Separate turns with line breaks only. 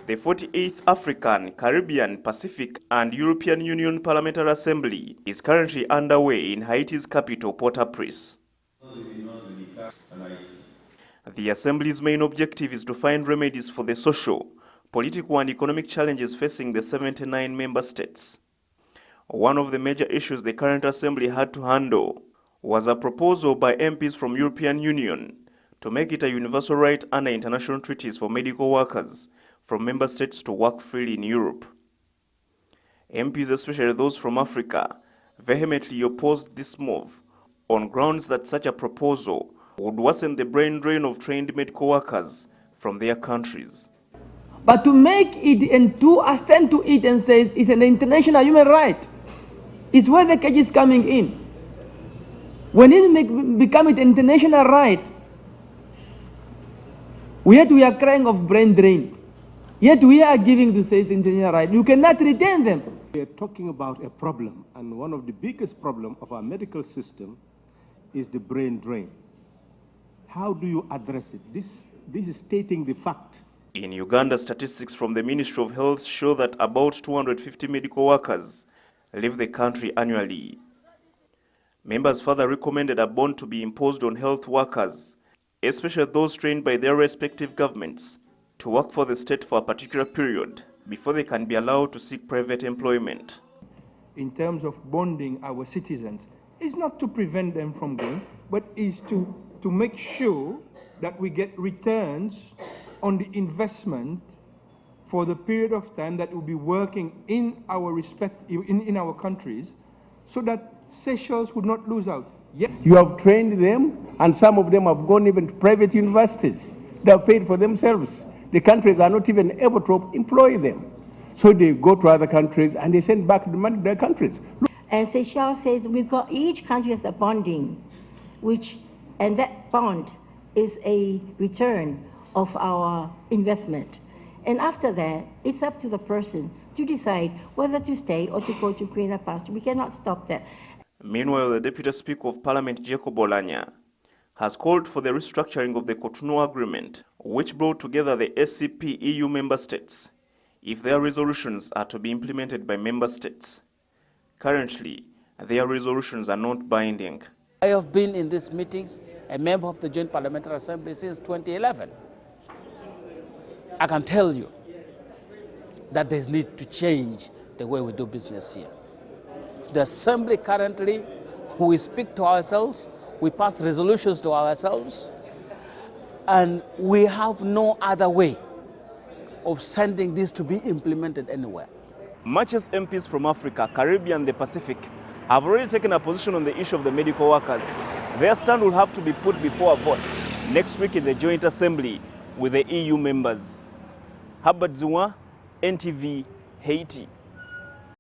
The 48th African, Caribbean, Pacific and European Union Parliamentary Assembly is currently underway in Haiti's capital, Port-au-Prince. The Assembly's main objective is to find remedies for the social, political and economic challenges facing the 79 member states. One of the major issues the current Assembly had to handle was a proposal by MPs from European Union to make it a universal right under international treaties for medical workers from member states to work freely in Europe. MPs, especially those from Africa, vehemently opposed this move on grounds that such a proposal would worsen the brain drain of trained medical workers from their countries.
But to make it and to assent to it and say it's an international human right is where the cage is coming in. When it become an international right, yet we are crying of brain drain. Yet we are giving to say it's international right. You cannot retain them.
We are talking about a problem, and one of the biggest problems of our medical system is the brain drain. How do you address it? This is stating the fact.
In Uganda, statistics from the Ministry of Health show that about 250 medical workers leave the country annually. Members further recommended a bond to be imposed on health workers, especially those trained by their respective governments, to work for the state for a particular period before they can be allowed to seek private employment.
In terms of bonding our citizens, it's not to prevent them from going, but is to make sure that we get returns on the investment for the period of time that we'll be working in our in our countries, so that Seychelles would not lose out.
Yet you have trained them, and some of them have gone even to private universities. They have paid for themselves. The countries are not even able to employ them. So they go to other countries and they send back the money to their countries.
And Seychelles says we've got each country has a bonding, and that bond is a return of our investment. And after that, it's up to the person to decide whether to stay or to go to greener pasture. We cannot stop that.
Meanwhile, the Deputy Speaker of Parliament, Jacob Olanya, has called for the restructuring of the Cotonou Agreement, which brought together the SCP EU member states, if their resolutions are to be implemented by member states. Currently, their resolutions are not binding.
I have been in these meetings, a member of the Joint Parliamentary Assembly since 2011. I can tell you that there's need to change the way we do business here. The Assembly currently, we speak to ourselves, we pass resolutions to ourselves, and we have no other way of sending this to be implemented anywhere.
Much as MPs from Africa, Caribbean, and the Pacific have already taken a position on the issue of the medical workers, their stand will have to be put before a vote next week in the Joint Assembly with the EU members. Habad Zuma, NTV, Haiti.